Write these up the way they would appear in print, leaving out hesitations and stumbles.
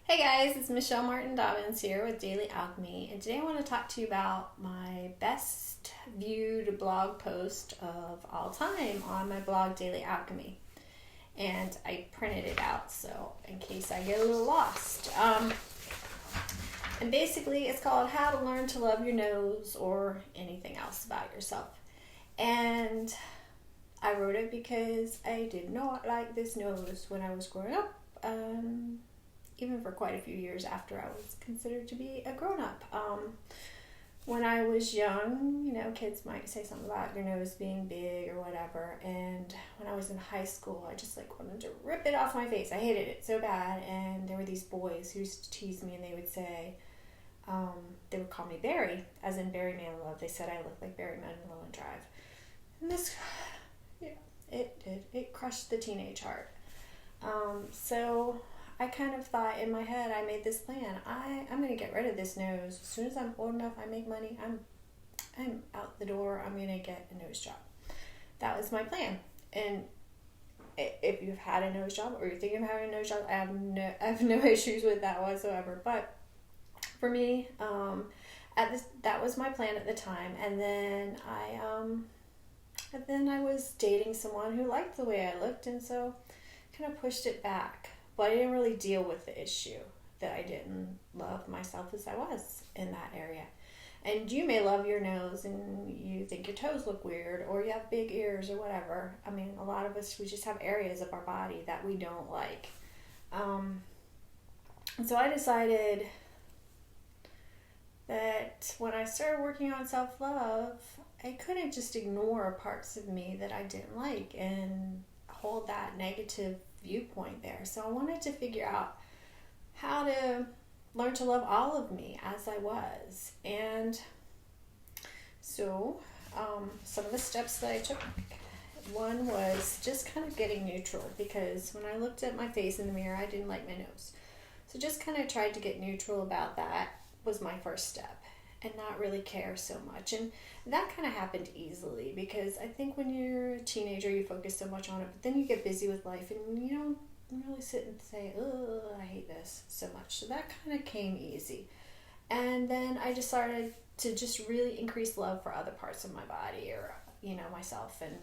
Hey guys, it's Michelle Martin Dobbins here with Daily Alchemy, and today I want to talk to you about my best viewed blog post of all time on my blog Daily Alchemy. And I printed it out so in case I get a little lost. And basically it's called How to Learn to Love Your Nose or Anything Else About Yourself. And I wrote it because I did not like this nose when I was growing up. Even for quite a few years after I was considered to be a grown-up. When I was young, kids might say something about your nose being big or whatever, and when I was in high school, I just wanted to rip it off my face. I hated it so bad, and there were these boys who used to tease me, and they would say, they would call me Barry, as in Barry Manilow. They said I looked like Barry Manilow in Drive. And this, it did. It crushed the teenage heart. So I kind of thought in my head, I made this plan. I'm going to get rid of this nose. As soon as I'm old enough, I make money, I'm out the door. I'm going to get a nose job. That was my plan. And if you've had a nose job or you're thinking of having a nose job, I have no issues with that whatsoever. But for me, that was my plan at the time. And then I was dating someone who liked the way I looked, and so kind of pushed it back. But I didn't really deal with the issue that I didn't love myself as I was in that area. And you may love your nose and you think your toes look weird or you have big ears or whatever. I mean, a lot of us, we just have areas of our body that we don't like. And so I decided that when I started working on self-love, I couldn't just ignore parts of me that I didn't like and hold that negative viewpoint there. So I wanted to figure out how to learn to love all of me as I was. And so some of the steps that I took, one was just kind of getting neutral, because when I looked at my face in the mirror, I didn't like my nose. So just kind of tried to get neutral about that was my first step, and not really care so much. And that kind of happened easily, because I think when you're a teenager, you focus so much on it, but then you get busy with life and you don't really sit and say, oh, I hate this so much. So that kind of came easy. And then I just started to just really increase love for other parts of my body, or, myself. And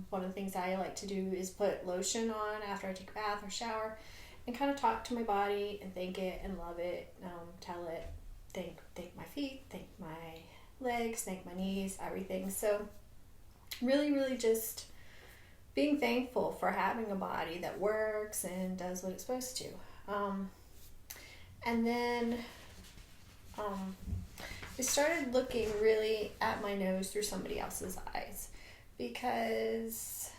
one of the things I like to do is put lotion on after I take a bath or shower and kind of talk to my body and thank it and love it, tell it, thank my feet, thank my legs, thank my knees, everything. So really, really just being thankful for having a body that works and does what it's supposed to. And then I started looking really at my nose through somebody else's eyes, because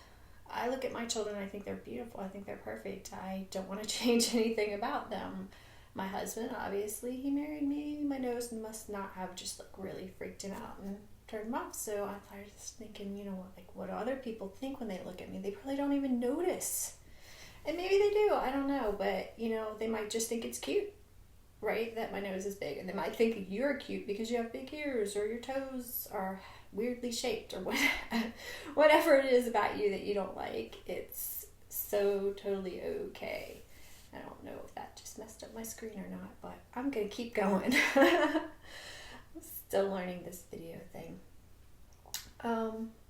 I look at my children and I think they're beautiful. I think they're perfect. I don't want to change anything about them. My husband, obviously, he married me. My nose must not have just really freaked him out and turned him off. So I started just thinking, what do other people think when they look at me? They probably don't even notice. And maybe they do, I don't know. But, they might just think it's cute, right? That my nose is big. And they might think you're cute because you have big ears, or your toes are weirdly shaped, or whatever it is about you that you don't like. It's so totally okay. I don't know if that just messed up my screen or not, but I'm going to keep going. I'm still learning this video thing.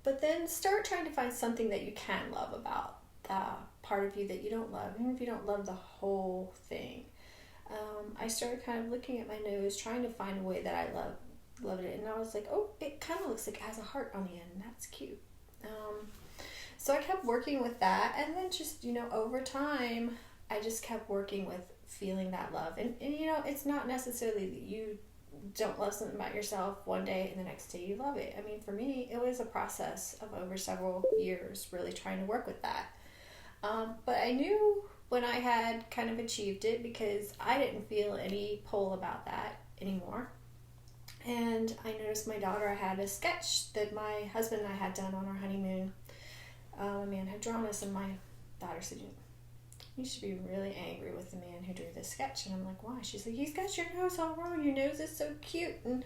But then start trying to find something that you can love about the part of you that you don't love, even if you don't love the whole thing. I started kind of looking at my nose, trying to find a way that I loved it. And I was like, oh, it kind of looks like it has a heart on the end. That's cute. So I kept working with that. And then just, over time, I just kept working with feeling that love. And it's not necessarily that you don't love something about yourself one day and the next day you love it. I mean, for me, it was a process of over several years really trying to work with that. But I knew when I had kind of achieved it, because I didn't feel any pull about that anymore. And I noticed my daughter had a sketch that my husband and I had done on our honeymoon. A man had drawn us, and my daughter said, you should be really angry with the man who drew this sketch. And I'm like, why? She's like, he's got your nose all wrong. Your nose is so cute. And,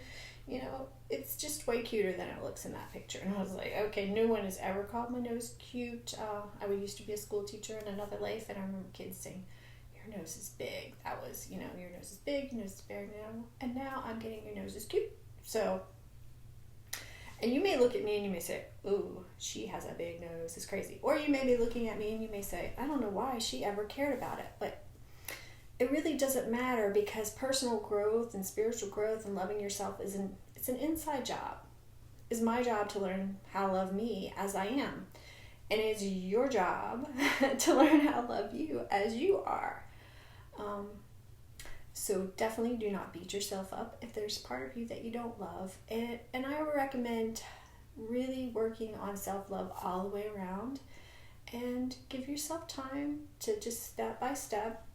it's just way cuter than it looks in that picture. And I was like, okay, no one has ever called my nose cute. I used to be a school teacher in another life, and I remember kids saying, your your nose is big. That was, your nose is big, your nose is big now. And now I'm getting your nose is cute. So, and you may look at me and you may say, ooh, she has a big nose. It's crazy. Or you may be looking at me and you may say, I don't know why she ever cared about it. But it really doesn't matter, because personal growth and spiritual growth and loving yourself it's an inside job. It's my job to learn how to love me as I am. And it's your job to learn how to love you as you are. So definitely do not beat yourself up if there's part of you that you don't love. And I would recommend really working on self-love all the way around, and give yourself time to just step by step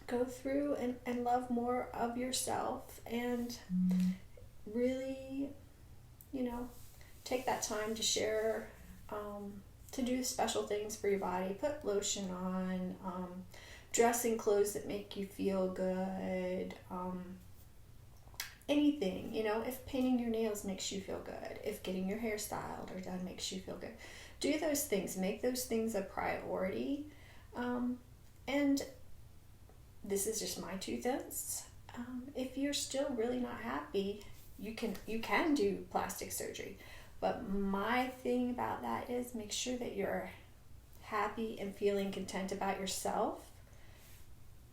go through and love more of yourself, and really, take that time to share, to do special things for your body. Put lotion on, dress in clothes that make you feel good, anything, if painting your nails makes you feel good, if getting your hair styled or done makes you feel good, do those things, make those things a priority. And this is just my 2 cents. If you're still really not happy, you can do plastic surgery. But my thing about that is make sure that you're happy and feeling content about yourself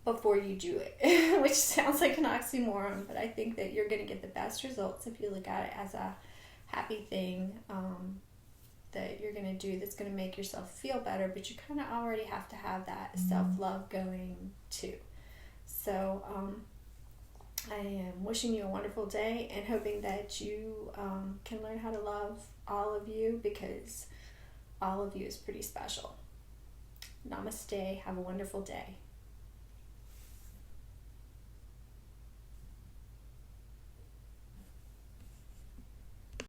before you do it, which sounds like an oxymoron, but I think that you're going to get the best results if you look at it as a happy thing that you're going to do that's going to make yourself feel better, but you kind of already have to have that self-love going too. So I am wishing you a wonderful day and hoping that you can learn how to love all of you, because all of you is pretty special. Namaste. Have a wonderful day.